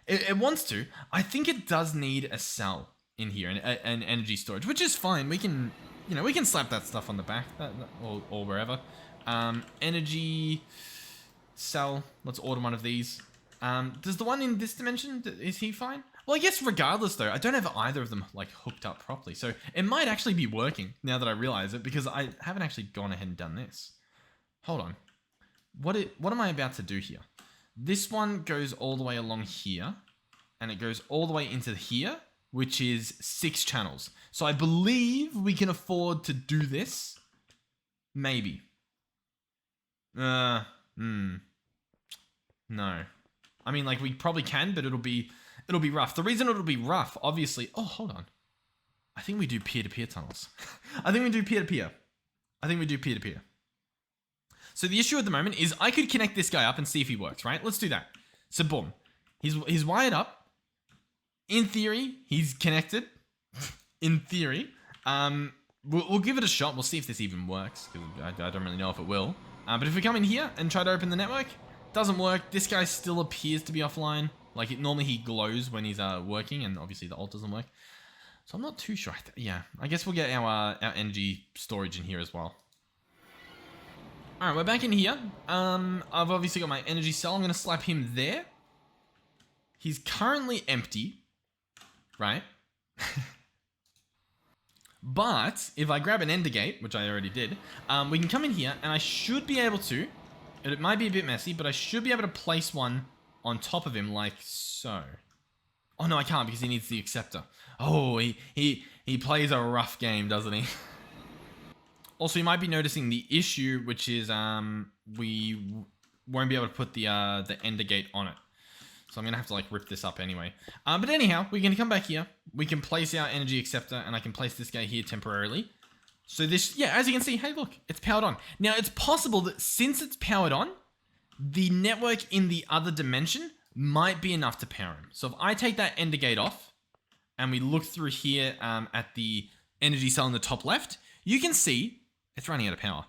It wants to. I think it does need a cell in here, and energy storage, which is fine. We can slap that stuff on the back or wherever. Energy cell. Let's order one of these. Does the one in this dimension, is he fine? Well, I guess regardless though, I don't have either of them like hooked up properly. So it might actually be working now that I realize it, because I haven't actually gone ahead and done this. Hold on. What am I about to do here? This one goes all the way along here, and it goes all the way into here, which is 6 channels. So I believe we can afford to do this. Maybe. No. I mean, like, we probably can, but it'll be rough. The reason it'll be rough, obviously... Oh, hold on. I think we do peer-to-peer tunnels. I think we do peer-to-peer. So the issue at the moment is I could connect this guy up and see if he works, right? Let's do that. So boom. He's wired up. In theory, he's connected. In theory. We'll give it a shot. We'll see if this even works, because I don't really know if it will. But if we come in here and try to open the network, doesn't work. This guy still appears to be offline. Like, normally he glows when he's working, and obviously the alt doesn't work. So I'm not too sure. I guess we'll get our energy storage in here as well. Alright, we're back in here. I've obviously got my energy cell. I'm going to slap him there. He's currently empty, right? But if I grab an ender gate, which I already did, we can come in here, and I should be able to... It might be a bit messy, but I should be able to place one on top of him like so. Oh, no, I can't, because he needs the acceptor. Oh, he plays a rough game, doesn't he? Also, you might be noticing the issue, which is we won't be able to put the ender gate on it. So I'm going to have to like rip this up anyway. But anyhow, we're going to come back here. We can place our energy acceptor, and I can place this guy here temporarily. So this, as you can see, hey, look, it's powered on. Now, it's possible that since it's powered on, the network in the other dimension might be enough to power him. So if I take that ender gate off, and we look through here at the energy cell in the top left, you can see It's running out of power.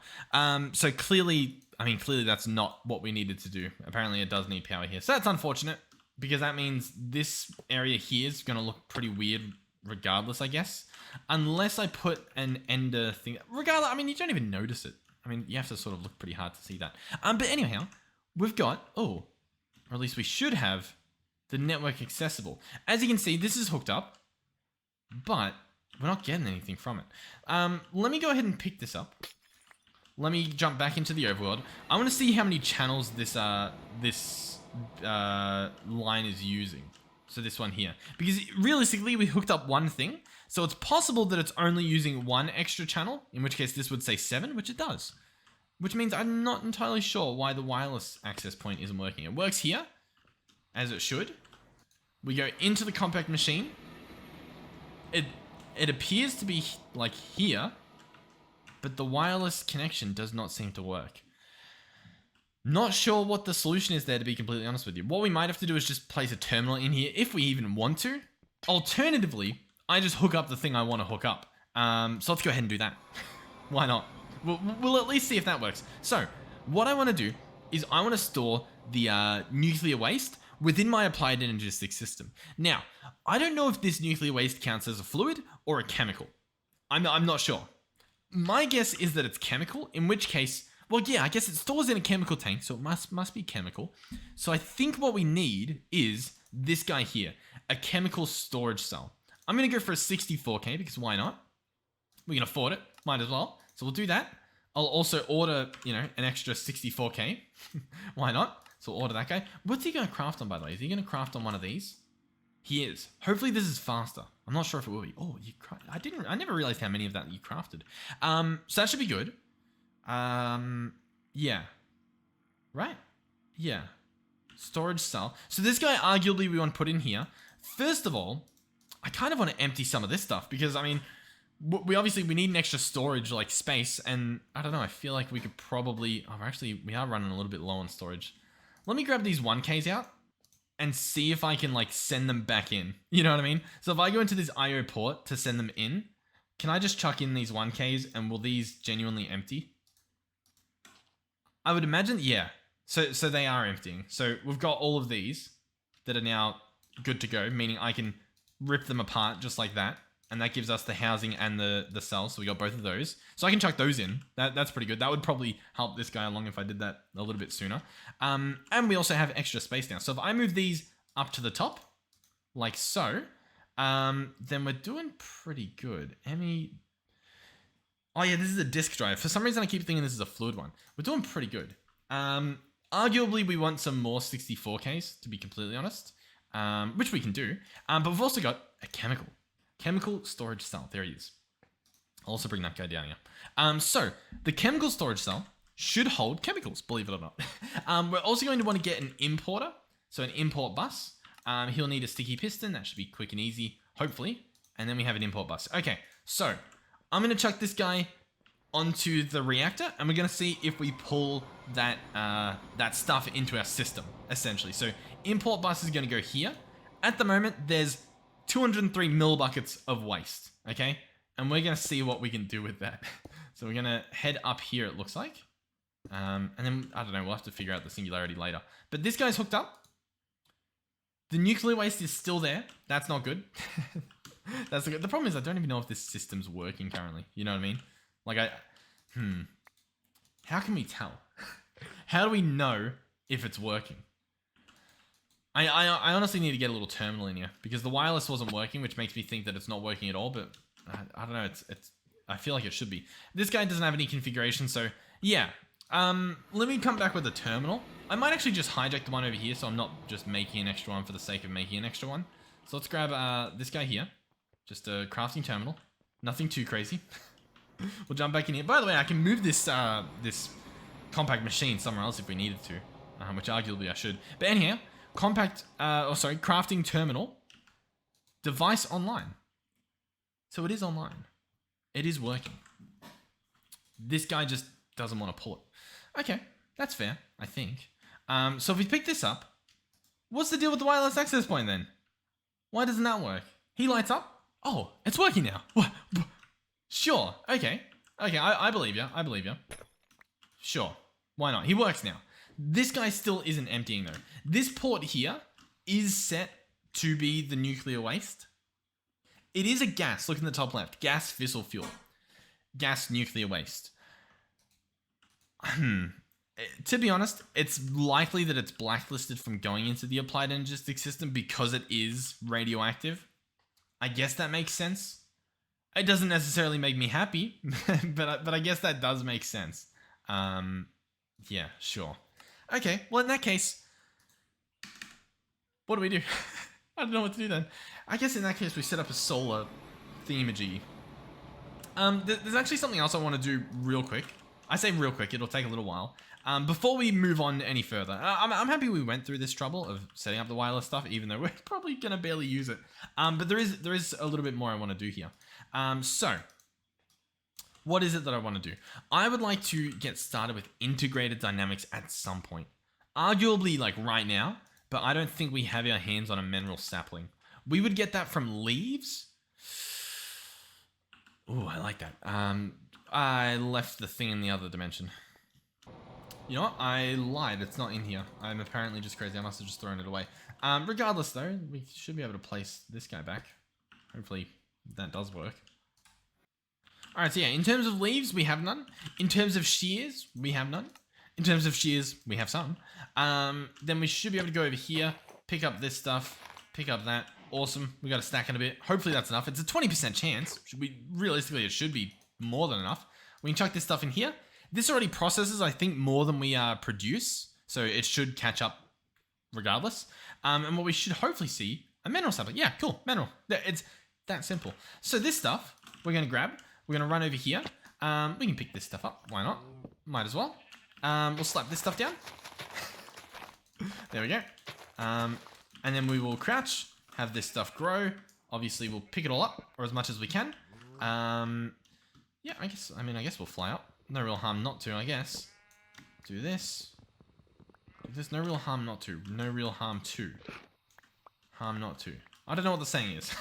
So clearly that's not what we needed to do. Apparently it does need power here. So that's unfortunate because that means this area here is going to look pretty weird regardless, I guess. Unless I put an ender thing. Regardless, I mean, you don't even notice it. I mean, you have to sort of look pretty hard to see that. But anyhow, we've got, or at least we should have, the network accessible. As you can see, this is hooked up, but we're not getting anything from it. Let me go ahead and pick this up. Let me jump back into the overworld. I want to see how many channels this line is using. So this one here. Because realistically, we hooked up one thing. So it's possible that it's only using one extra channel, in which case this would say 7, which it does. Which means I'm not entirely sure why the wireless access point isn't working. It works here, as it should. We go into the compact machine. It appears to be like here, but the wireless connection does not seem to work. Not sure what the solution is there, to be completely honest with you. What we might have to do is just place a terminal in here if we even want to. Alternatively, I just hook up the thing I want to hook up. So let's go ahead and do that. Why not? We'll at least see if that works. So what I want to do is I want to store the nuclear waste within my applied energistic system. Now, I don't know if this nuclear waste counts as a fluid or a chemical. I'm not sure. My guess is that it's chemical, in which case, well, yeah, I guess it stores in a chemical tank, so it must be chemical. So I think what we need is this guy here, a chemical storage cell. I'm going to go for a 64K because why not? We can afford it, might as well. So we'll do that. I'll also order, an extra 64K. Why not? So we'll order that guy. What's he going to craft on, by the way? Is he going to craft on one of these? He is. Hopefully this is faster. I'm not sure if it will be. Oh, I never realized how many of that you crafted. So that should be good. Yeah. Right? Yeah. Storage cell. So this guy, arguably, we want to put in here. First of all, I kind of want to empty some of this stuff because, I mean, we need an extra storage, like space, and I don't know, I feel like we could probably, we are running a little bit low on storage. Let me grab these 1Ks out and see if I can, like, send them back in. You know what I mean? So if I go into this IO port to send them in, can I just chuck in these 1Ks and will these genuinely empty? I would imagine, yeah. So they are emptying. So we've got all of these that are now good to go, meaning I can rip them apart just like that. And that gives us the housing and the cells. So we got both of those. So I can chuck those in. That's pretty good. That would probably help this guy along if I did that a little bit sooner. And we also have extra space now. So if I move these up to the top, like so, then we're doing pretty good. Oh yeah, this is a disk drive. For some reason, I keep thinking this is a fluid one. We're doing pretty good. Arguably, we want some more 64Ks, to be completely honest, which we can do. But we've also got a chemical storage cell. There he is. I'll also bring that guy down here. So the chemical storage cell should hold chemicals, believe it or not. We're also going to want to get an importer. So an import bus. He'll need a sticky piston. That should be quick and easy, hopefully. And then we have an import bus. Okay, so I'm going to chuck this guy onto the reactor, and we're going to see if we pull that stuff into our system, essentially. So import bus is going to go here. At the moment, there's 203 millibuckets of waste, okay? And we're going to see what we can do with that. So we're going to head up here, it looks like. And then, I don't know, we'll have to figure out the singularity later. But this guy's hooked up. The nuclear waste is still there. That's not good. That's good. The problem is I don't even know if this system's working currently. You know what I mean? Like, how can we tell? How do we know if it's working? I honestly need to get a little terminal in here because the wireless wasn't working, which makes me think that it's not working at all, but I don't know. I feel like it should be. This guy doesn't have any configuration, so yeah. Let me come back with a terminal. I might actually just hijack the one over here, so I'm not just making an extra one for the sake of making an extra one. So let's grab this guy here. Just a crafting terminal. Nothing too crazy. We'll jump back in here. By the way, I can move this this compact machine somewhere else if we needed to, which arguably I should. But anyhow, crafting terminal, device online. So it is online. It is working. This guy just doesn't want to pull it. Okay, that's fair, I think. So if we pick this up, what's the deal with the wireless access point then? Why doesn't that work? He lights up. Oh, it's working now. What? Sure. Okay. Okay, I believe you. I believe you. Sure. Why not? He works now. This guy still isn't emptying though. This port here is set to be the nuclear waste. It is a gas. Look in the top left. Gas, fissile fuel. Gas, nuclear waste. To be honest, it's likely that it's blacklisted from going into the applied energistic system because it is radioactive. I guess that makes sense. It doesn't necessarily make me happy, but I guess that does make sense. Yeah, sure. Okay, well in that case, what do we do? I don't know what to do then. I guess in that case we set up a solar themagy. There's actually something else I want to do real quick. I say real quick, it'll take a little while. Before we move on any further, I'm happy we went through this trouble of setting up the wireless stuff, even though we're probably gonna barely use it. But there is a little bit more I want to do here. So what is it that I want to do? I would like to get started with integrated dynamics at some point. Arguably like right now, but I don't think we have our hands on a mineral sapling. We would get that from leaves. Ooh, I like that. I left the thing in the other dimension. You know what? I lied. It's not in here. I'm apparently just crazy. I must have just thrown it away. Regardless though, we should be able to place this guy back. Hopefully that does work. Alright, so yeah, in terms of leaves, we have none. In terms of shears, we have none. In terms of shears, we have some. Then we should be able to go over here, pick up this stuff, pick up that. Awesome. We got to stack it a bit. Hopefully that's enough. It's a 20% chance. Realistically, it should be more than enough. We can chuck this stuff in here. This already processes, I think, more than we produce. So it should catch up regardless. And what we should hopefully see, a mineral sapling. Yeah, cool. Mineral. It's that simple. So this stuff, we're going to grab. We're going to run over here. We can pick this stuff up. Why not? Might as well. We'll slap this stuff down. There we go. And then we will crouch, have this stuff grow. Obviously, we'll pick it all up, or as much as we can. Yeah, I guess we'll fly up. No real harm not to, I guess. Do this. There's no real harm not to. No real harm to. Harm not to. I don't know what the saying is.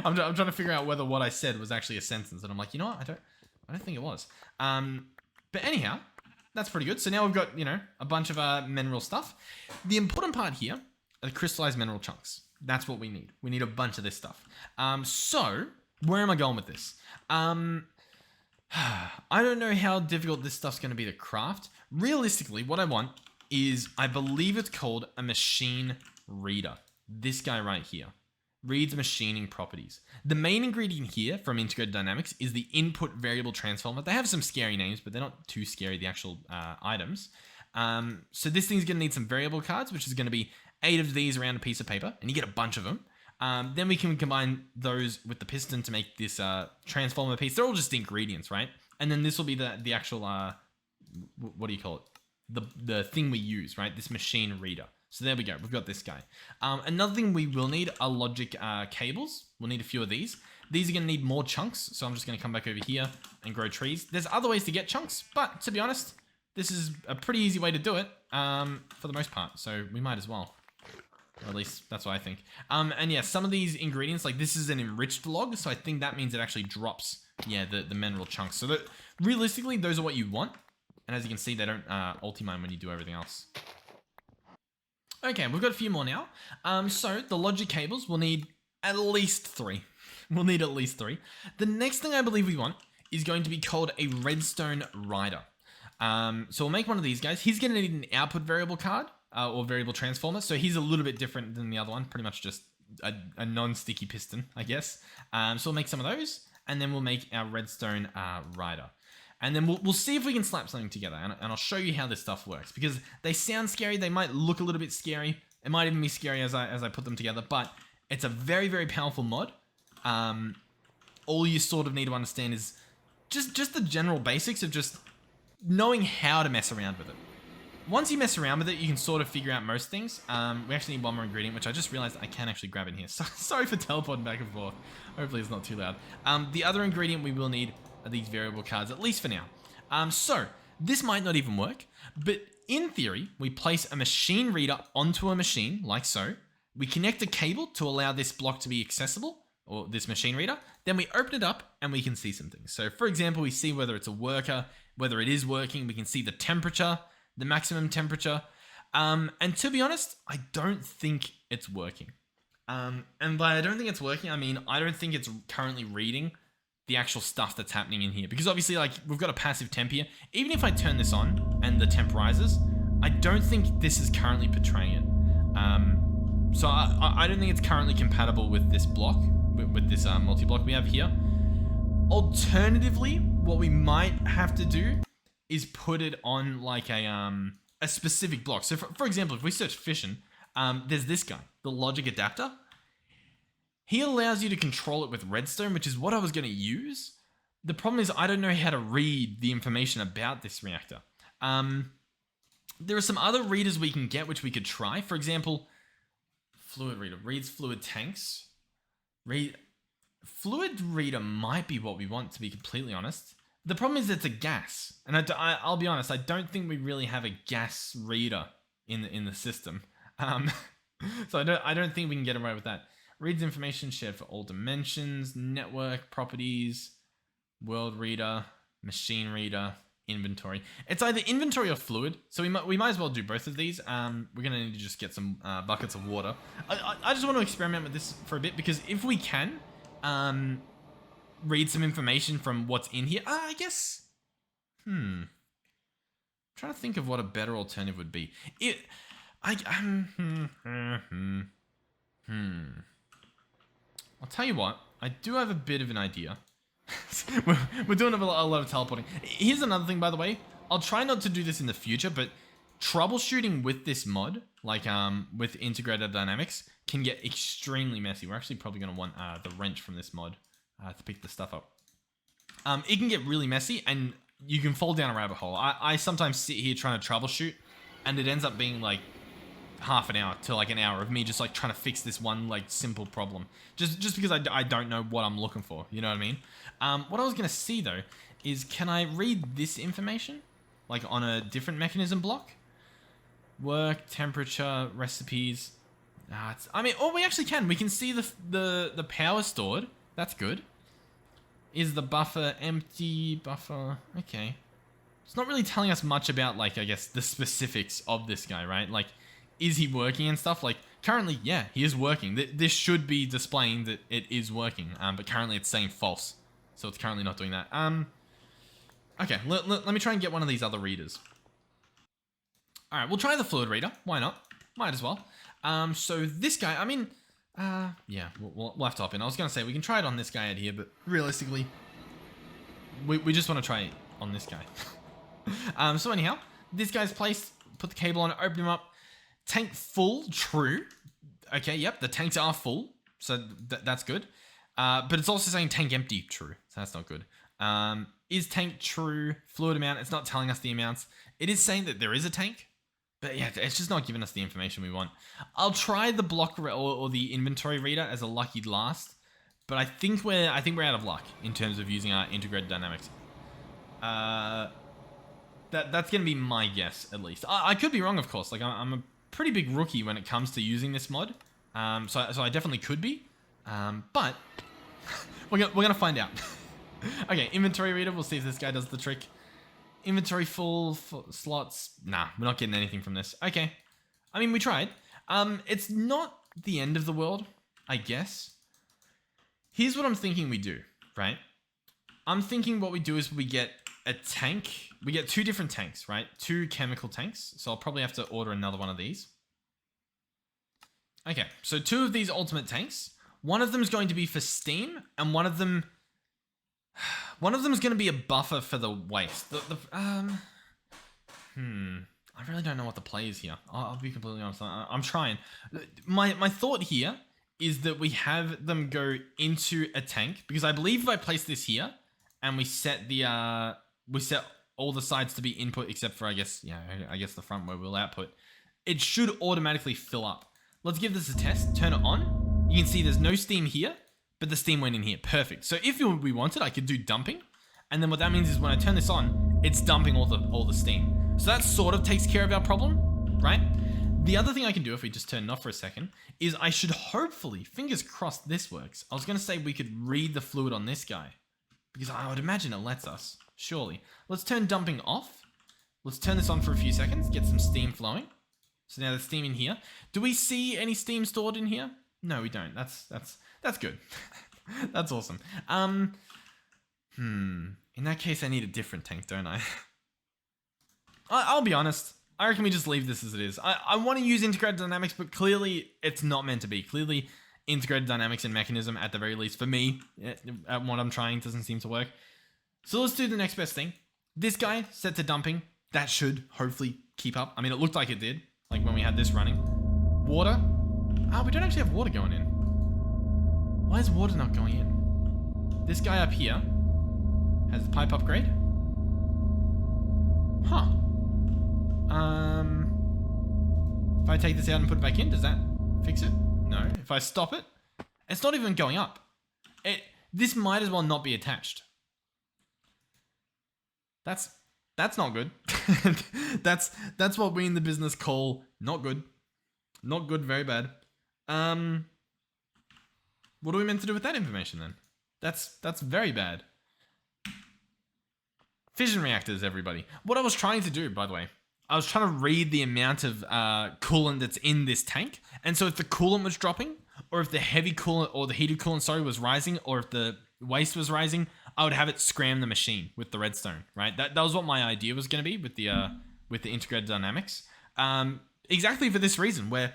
I'm trying to figure out whether what I said was actually a sentence, and I'm like, you know what? I don't think it was. But anyhow, that's pretty good. So now we've got, you know, a bunch of mineral stuff. The important part here are the crystallized mineral chunks. That's what we need. We need a bunch of this stuff. So where am I going with this? I don't know how difficult this stuff's going to be to craft. Realistically, what I want is, I believe it's called a machine reader. This guy right here reads machining properties. The main ingredient here from Integrated Dynamics is the input variable transformer. They have some scary names, but they're not too scary, the actual items. So this thing's going to need some variable cards, which is going to be 8 of these around a piece of paper, and you get a bunch of them. Then we can combine those with the piston to make this transformer piece. They're all just ingredients, right? And then this will be the actual, what do you call it? The thing we use, right? This machine reader. So there we go. We've got this guy. Another thing we will need are logic cables. We'll need a few of these. These are going to need more chunks. So I'm just going to come back over here and grow trees. There's other ways to get chunks, but to be honest, this is a pretty easy way to do it for the most part. So we might as well. Or at least that's what I think. And yeah, some of these ingredients, like this is an enriched log. So I think that means it actually drops, yeah, the mineral chunks. So that realistically, those are what you want. And as you can see, they don't ulti-mine when you do everything else. Okay, we've got a few more now. So the logic cables, we'll need at least 3. We'll need at least 3. The next thing I believe we want is going to be called a redstone rider. So we'll make one of these guys. He's going to need an output variable card or variable transformer. So he's a little bit different than the other one. Pretty much just a non-sticky piston, I guess. So we'll make some of those, and then we'll make our redstone rider. And then we'll see if we can slap something together, and I'll show you how this stuff works, because they sound scary. They might look a little bit scary. It might even be scary as I put them together, but it's a very, very powerful mod. All you sort of need to understand is just the general basics of just knowing how to mess around with it. Once you mess around with it, you can sort of figure out most things. We actually need one more ingredient, which I just realized I can actually grab in here. So, sorry for teleporting back and forth. Hopefully it's not too loud. The other ingredient we will need are these variable cards, at least for now. So this might not even work, but in theory, we place a machine reader onto a machine like so. We connect a cable to allow this block to be accessible, or this machine reader. Then we open it up and we can see some things. So for example, we see whether it's a worker, whether it is working. We can see the temperature, the maximum temperature. And to be honest, I don't think it's working. And by I don't think it's working, I mean, I don't think it's currently reading the actual stuff that's happening in here. Because obviously, like, we've got a passive temp here. Even if I turn this on and the temp rises, I don't think this is currently portraying it. So I don't think it's currently compatible with this block, with this multi-block we have here. Alternatively, what we might have to do is put it on like a specific block. So for example, if we search fission, there's this guy, the logic adapter. He allows you to control it with redstone, which is what I was going to use. The problem is I don't know how to read the information about this reactor. There are some other readers we can get, which we could try. For example, fluid reader reads fluid tanks. Fluid reader might be what we want, to be completely honest. The problem is it's a gas, and I'll be honest, I don't think we really have a gas reader in the system. So I don't think we can get away with that. Reads information shared for all dimensions, network properties, world reader, machine reader, inventory. It's either inventory or fluid, so we might as well do both of these. We're gonna need to just get some buckets of water. I just want to experiment with this for a bit, because if we can read some information from what's in here, I guess. I'm trying to think of what a better alternative would be. I'll tell you what, I do have a bit of an idea. We're doing a lot of teleporting. Here's another thing, by the way. I'll try not to do this in the future, but troubleshooting with this mod, like with integrated dynamics, can get extremely messy. We're actually probably going to want the wrench from this mod to pick the stuff up. It can get really messy, and you can fall down a rabbit hole. I sometimes sit here trying to troubleshoot, and it ends up being like half an hour to like an hour of me just like trying to fix this one like simple problem, just because I don't know what I'm looking for, you know what I mean? What I was gonna see though is, can I read this information like on a different mechanism block? Work, temperature, recipes. I mean, we actually can. We can see the power stored. That's good. Is the buffer empty? Buffer, okay. It's not really telling us much about, like, I guess the specifics of this guy, right? Like, is he working and stuff? Like, currently, yeah, he is working. This should be displaying that it is working, but currently it's saying false. So it's currently not doing that. Okay, let me try and get one of these other readers. All right, we'll try the fluid reader. Why not? Might as well. So this guy, I mean, yeah, we'll have to hop in. I was going to say, we can try it on this guy out here, but realistically, we just want to try it on this guy. So anyhow, this guy's placed, put the cable on it, open him up. Tank full, true. Okay, yep, the tanks are full, so that's good. But it's also saying tank empty, true, so that's not good. Is tank true? Fluid amount, it's not telling us the amounts. It is saying that there is a tank, but yeah, it's just not giving us the information we want. I'll try the block or the inventory reader as a lucky last, but I think we're out of luck in terms of using our integrated dynamics. That's gonna be my guess, at least. I could be wrong, of course. Like, I'm a pretty big rookie when it comes to using this mod, so I definitely could be, but we're gonna find out. Okay, inventory reader. We'll see if this guy does the trick. Inventory full slots. Nah, we're not getting anything from this. Okay, I mean, we tried. It's not the end of the world, I guess. Here's what I'm thinking we do, right? I'm thinking what we do is we get a tank. We get 2 different tanks, right? 2 chemical tanks. So I'll probably have to order another one of these. Okay, so 2 of these ultimate tanks. One of them is going to be for steam, and one of them is going to be a buffer for the waste. I really don't know what the play is here. I'll be completely honest. I'm trying. My thought here is that we have them go into a tank, because I believe if I place this here and we set all the sides to be input except for, I guess the front where we'll output, it should automatically fill up. Let's give this a test. Turn it on. You can see there's no steam here, but the steam went in here. Perfect. So if we wanted, I could do dumping. And then what that means is when I turn this on, it's dumping all the steam. So that sort of takes care of our problem, right? The other thing I can do if we just turn it off for a second is I should hopefully, fingers crossed this works. I was going to say we could read the fluid on this guy because I would imagine it lets us, surely. Let's turn dumping off. Let's turn this on for a few seconds, get some steam flowing. So now there's steam in here. Do we see any steam stored in here? No, we don't. That's good. That's awesome. In that case, I need a different tank, don't I? I'll be honest. I reckon we just leave this as it is. I want to use integrated dynamics, but clearly it's not meant to be. Clearly, integrated dynamics and mechanism, at the very least, for me, at what I'm trying, doesn't seem to work. So let's do the next best thing. This guy set to dumping. That should hopefully keep up. I mean, it looked like it did, like when we had this running. Water. Oh, we don't actually have water going in. Why is water not going in? This guy up here has the pipe upgrade. Huh. If I take this out and put it back in, does that fix it? No. If I stop it, it's not even going up. This might as well not be attached. That's not good. that's what we in the business call not good. Not good, very bad. What are we meant to do with that information then? That's very bad. Fission reactors, everybody. What I was trying to do, by the way, I was trying to read the amount of coolant that's in this tank. And so if the coolant was dropping, or if the heavy coolant, or the heated coolant, sorry, was rising, or if the waste was rising, I would have it scram the machine with the redstone, right? That was what my idea was going to be with the integrated dynamics. Exactly for this reason, where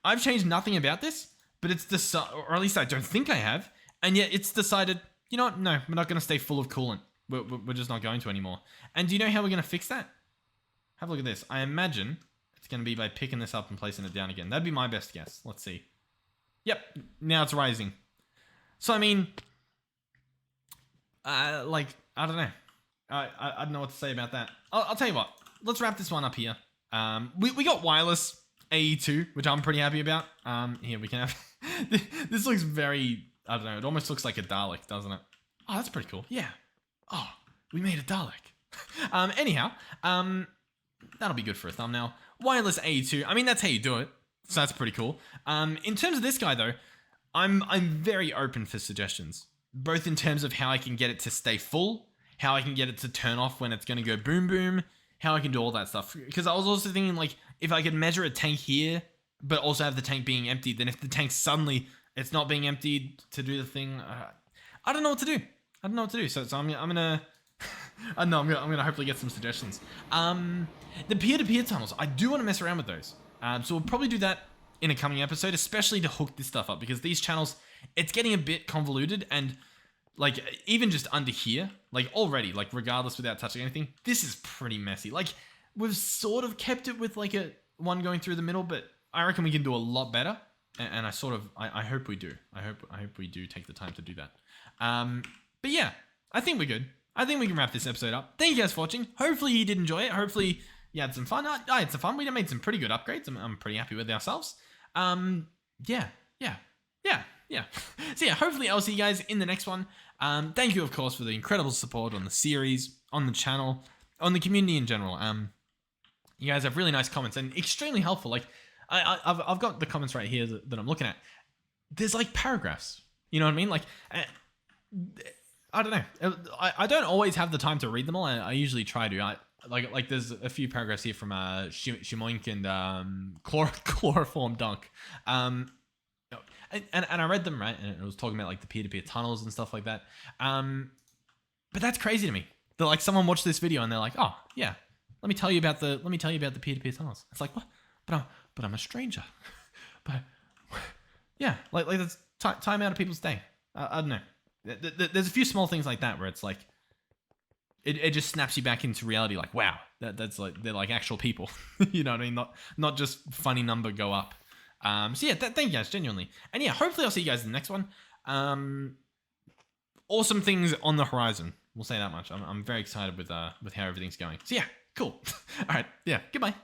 I've changed nothing about this, but it's decided, or at least I don't think I have, and yet it's decided, you know what? No, we're not going to stay full of coolant. We're just not going to anymore. And do you know how we're going to fix that? Have a look at this. I imagine it's going to be by picking this up and placing it down again. That'd be my best guess. Let's see. Yep, now it's rising. So, I mean, like, I don't know. I don't know what to say about that. I'll tell you what. Let's wrap this one up here. We got wireless AE2, which I'm pretty happy about. Here, we can have... This looks very... I don't know. It almost looks like a Dalek, doesn't it? Oh, that's pretty cool. Yeah. Oh, we made a Dalek. Anyhow, that'll be good for a thumbnail. Wireless AE2. I mean, that's how you do it. So that's pretty cool. In terms of this guy, though, I'm very open for suggestions. Both in terms of how I can get it to stay full, how I can get it to turn off when it's going to go boom boom, how I can do all that stuff. Because I was also thinking, like, if I could measure a tank here, but also have the tank being emptied, then if the tank suddenly, it's not being emptied to do the thing, I don't know what to do. I don't know what to do. So I'm gonna... I know, I'm gonna hopefully get some suggestions. The peer-to-peer tunnels, I do want to mess around with those. So we'll probably do that in a coming episode, especially to hook this stuff up, because these channels, it's getting a bit convoluted, and like even just under here, like already, like regardless without touching anything, this is pretty messy. Like we've sort of kept it with like a one going through the middle, but I reckon we can do a lot better. And I hope we do. I hope we do take the time to do that. But yeah, I think we're good. I think we can wrap this episode up. Thank you guys for watching. Hopefully you did enjoy it. Hopefully you had some fun. I had some fun. We made some pretty good upgrades. I'm pretty happy with ourselves. Yeah. So yeah, hopefully I'll see you guys in the next one. Thank you, of course, for the incredible support on the series, on the channel, on the community in general. You guys have really nice comments and extremely helpful. Like I've got the comments right here that I'm looking at. There's like paragraphs. You know what I mean? Like I don't know. I don't always have the time to read them all. I usually try to. Like there's a few paragraphs here from Shimoink and Chloroform Dunk. And I read them, right, and it was talking about like the peer-to-peer tunnels and stuff like that. But that's crazy to me. That like someone watched this video and they're like, oh yeah, let me tell you about the peer-to-peer tunnels. It's like, what? But I'm a stranger. But yeah, like that's time out of people's day. I don't know. There's a few small things like that where it's like it just snaps you back into reality. Like, wow, that's like they're like actual people. You know what I mean? Not just funny number go up. So yeah, thank you guys genuinely, and yeah, hopefully I'll see you guys in the next one. Awesome things on the horizon. We'll say that much. I'm very excited with how everything's going. So yeah, cool. All right, yeah, goodbye.